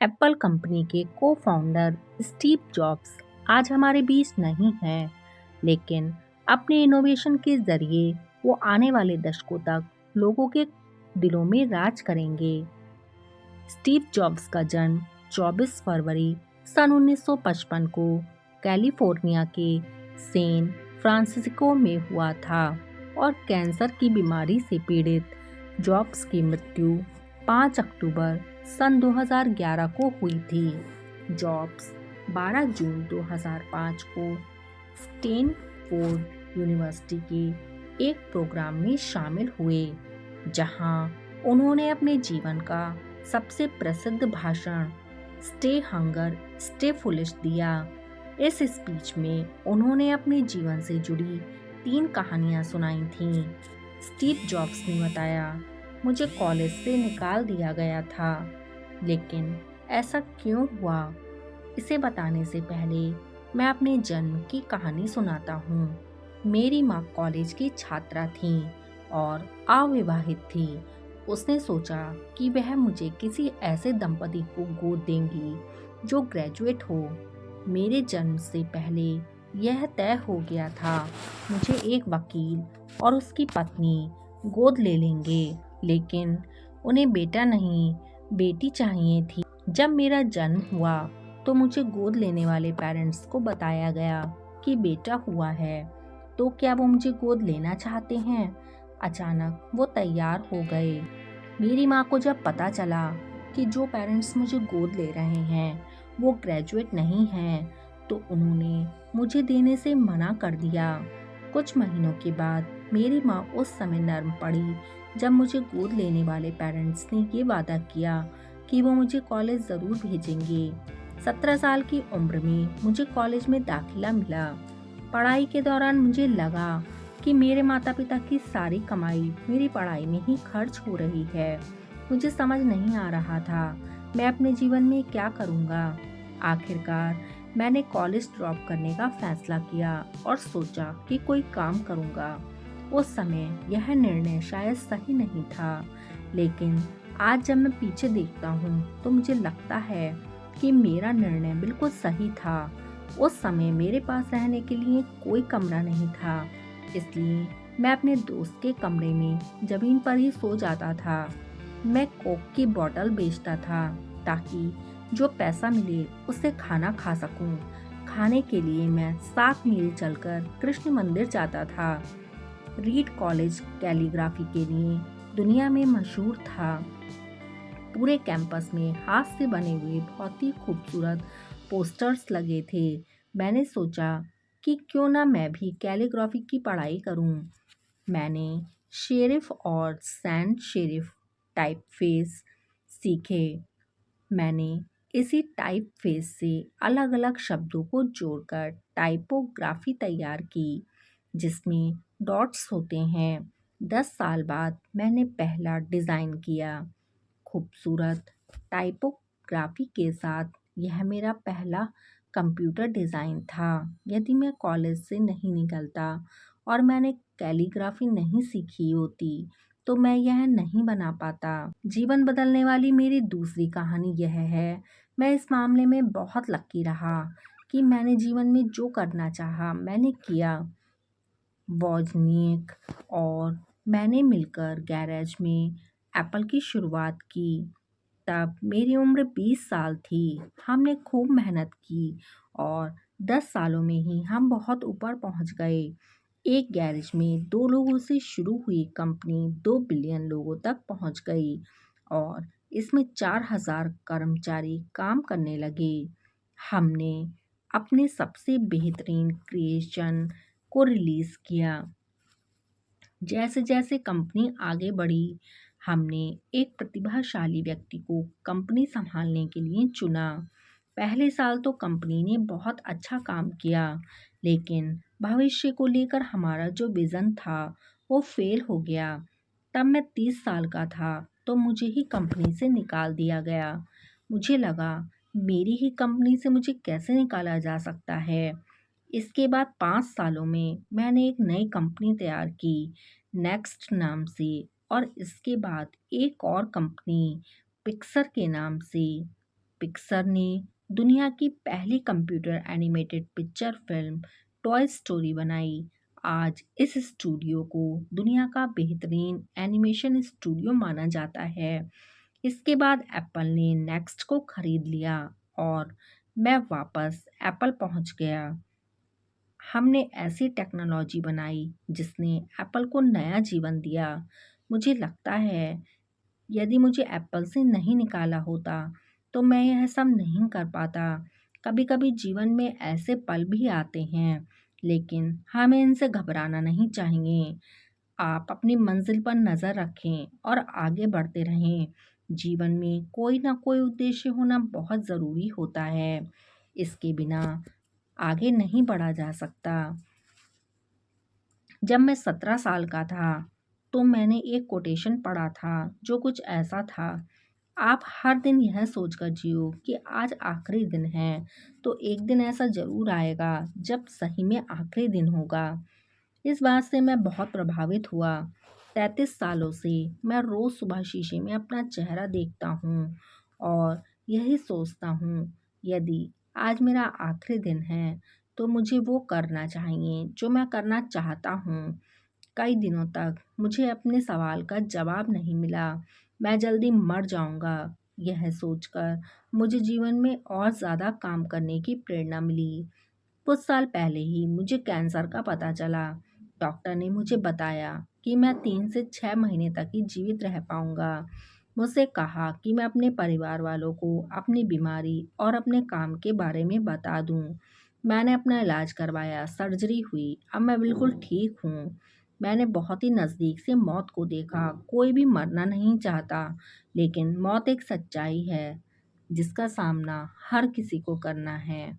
Apple company के cofounder Steve jobs आज हमारे बीच नहीं हैं, लेकिन अपने इनोवेशन के जरिए वो आने वाले दशकों तक लोगों के दिलों में राज करेंगे। स्टीव जॉब्स का जन्म 24 फरवरी सन 1955 को कैलिफोर्निया के सैन फ्रांसिस्को में हुआ था और कैंसर की बीमारी से पीड़ित जॉब्स की मृत्यु 5 अक्टूबर सन 2011 को हुई थी। जॉब्स 12 जून 2005 को स्टैनफोर्ड यूनिवर्सिटी के एक प्रोग्राम में शामिल हुए, जहां उन्होंने अपने जीवन का सबसे प्रसिद्ध भाषण स्टे हंगर स्टे फुलिश दिया। इस स्पीच में उन्होंने अपने जीवन से जुड़ी 3 कहानियां सुनाई थीं। स्टीव जॉब्स ने बताया, मुझे कॉलेज से निकाल दिया गया था, लेकिन ऐसा क्यों हुआ? इसे बताने से पहले मैं अपने जन्म की कहानी सुनाता हूँ। मेरी माँ कॉलेज की छात्रा थी और अविवाहित थी। उसने सोचा कि वह मुझे किसी ऐसे दंपति को गोद देंगी जो ग्रेजुएट हो। मेरे जन्म से पहले यह तय हो गया था, मुझे एक वकील और उसकी पत्नी गोद ले लेंगे, लेकिन उन्हें बेटा नहीं, बेटी चाहिए थी। जब मेरा जन्म हुआ तो मुझे गोद लेने वाले पेरेंट्स को बताया गया कि बेटा हुआ है, तो क्या वो मुझे गोद लेना चाहते हैं? अचानक वो तैयार हो गए। मेरी माँ को जब पता चला कि जो पेरेंट्स मुझे गोद ले रहे हैं वो ग्रेजुएट नहीं हैं, तो उन्होंने मुझे देने से मना कर दिया। कुछ महीनों के बाद मेरी माँ उस समय नर्म पड़ी जब मुझे गोद लेने वाले पेरेंट्स ने ये वादा किया कि वो मुझे कॉलेज ज़रूर भेजेंगे। 17 साल की उम्र में मुझे कॉलेज में दाखिला मिला। पढ़ाई के दौरान मुझे लगा कि मेरे माता पिता की सारी कमाई मेरी पढ़ाई में ही खर्च हो रही है। मुझे समझ नहीं आ रहा था मैं अपने जीवन में क्या करूँगा। आखिरकार मैंने कॉलेज ड्रॉप करने का फैसला किया और सोचा कि कोई काम करूँगा। उस समय यह निर्णय शायद सही नहीं था, लेकिन आज जब मैं पीछे देखता हूँ तो मुझे लगता है कि मेरा निर्णय बिल्कुल सही था। उस समय मेरे पास रहने के लिए कोई कमरा नहीं था, इसलिए मैं अपने दोस्त के कमरे में जमीन पर ही सो जाता था। मैं कोक की बोतल बेचता था ताकि जो पैसा मिले उससे खाना खा सकूं। खाने के लिए मैं 7 मील चलकर कृष्ण मंदिर जाता था। रीड कॉलेज कैलीग्राफी के लिए दुनिया में मशहूर था। पूरे कैंपस में हाथ से बने हुए बहुत ही खूबसूरत पोस्टर्स लगे थे। मैंने सोचा कि क्यों ना मैं भी कैलीग्राफी की पढ़ाई करूं। मैंने शेरिफ और सैंड शेरिफ टाइपफेस सीखे। मैंने इसी टाइपफेस से अलग अलग शब्दों को जोड़कर टाइपोग्राफी तैयार की, जिसमें डॉट्स होते हैं। 10 साल बाद मैंने पहला डिज़ाइन किया। खूबसूरत टाइपोग्राफी के साथ यह मेरा पहला कंप्यूटर डिज़ाइन था। यदि मैं कॉलेज से नहीं निकलता और मैंने कैलीग्राफी नहीं सीखी होती तो मैं यह नहीं बना पाता। जीवन बदलने वाली मेरी दूसरी कहानी यह है, मैं इस मामले में बहुत लकी रहा कि मैंने जीवन में जो करना चाहा मैंने किया। वॉजनिक और मैंने मिलकर गैरेज में एप्पल की शुरुआत की। तब मेरी उम्र 20 साल थी। हमने खूब मेहनत की और 10 सालों में ही हम बहुत ऊपर पहुंच गए। एक गैरेज में 2 लोगों से शुरू हुई कंपनी 2 बिलियन लोगों तक पहुंच गई और इसमें 4000 कर्मचारी काम करने लगे। हमने अपने सबसे बेहतरीन क्रिएशन को रिलीज़ किया। जैसे जैसे कंपनी आगे बढ़ी, हमने एक प्रतिभाशाली व्यक्ति को कंपनी संभालने के लिए चुना। पहले साल तो कंपनी ने बहुत अच्छा काम किया, लेकिन भविष्य को लेकर हमारा जो विज़न था वो फेल हो गया। तब मैं 30 साल का था तो मुझे ही कंपनी से निकाल दिया गया। मुझे लगा मेरी ही कंपनी से मुझे कैसे निकाला जा सकता है। इसके बाद 5 सालों में मैंने एक नई कंपनी तैयार की, नेक्स्ट नाम से, और इसके बाद एक और कंपनी पिक्सर के नाम से। पिक्सर ने दुनिया की पहली computer animated picture film toy story बनाई। आज इस स्टूडियो को दुनिया का बेहतरीन एनिमेशन स्टूडियो माना जाता है। इसके बाद एप्पल ने नेक्स्ट को खरीद लिया और मैं वापस एप्पल पहुंच गया। हमने ऐसी टेक्नोलॉजी बनाई जिसने एप्पल को नया जीवन दिया। मुझे लगता है यदि मुझे एप्पल से नहीं निकाला होता तो मैं यह सब नहीं कर पाता। कभी कभी जीवन में ऐसे पल भी आते हैं, लेकिन हमें इनसे घबराना नहीं चाहिए। आप अपनी मंजिल पर नज़र रखें और आगे बढ़ते रहें। जीवन में कोई ना कोई उद्देश्य होना बहुत ज़रूरी होता है। इसके बिना आगे नहीं बढ़ा जा सकता। जब मैं 17 साल का था तो मैंने एक कोटेशन पढ़ा था जो कुछ ऐसा था, आप हर दिन यह सोचकर जियो कि आज आखिरी दिन है, तो एक दिन ऐसा ज़रूर आएगा जब सही में आखिरी दिन होगा। इस बात से मैं बहुत प्रभावित हुआ। 33 सालों से मैं रोज़ सुबह शीशे में अपना चेहरा देखता हूँ और यही सोचता हूँ, यदि आज मेरा आखिरी दिन है तो मुझे वो करना चाहिए जो मैं करना चाहता हूँ। कई दिनों तक मुझे अपने सवाल का जवाब नहीं मिला, मैं जल्दी मर जाऊंगा। यह सोचकर मुझे जीवन में और ज़्यादा काम करने की प्रेरणा मिली। कुछ साल पहले ही मुझे कैंसर का पता चला। डॉक्टर ने मुझे बताया कि मैं 3 से 6 महीने तक ही जीवित रह पाऊंगा। मुझसे कहा कि मैं अपने परिवार वालों को अपनी बीमारी और अपने काम के बारे में बता दूं। मैंने अपना इलाज करवाया, सर्जरी हुई, अब मैं बिल्कुल ठीक हूँ। मैंने बहुत ही नज़दीक से मौत को देखा। कोई भी मरना नहीं चाहता, लेकिन मौत एक सच्चाई है जिसका सामना हर किसी को करना है।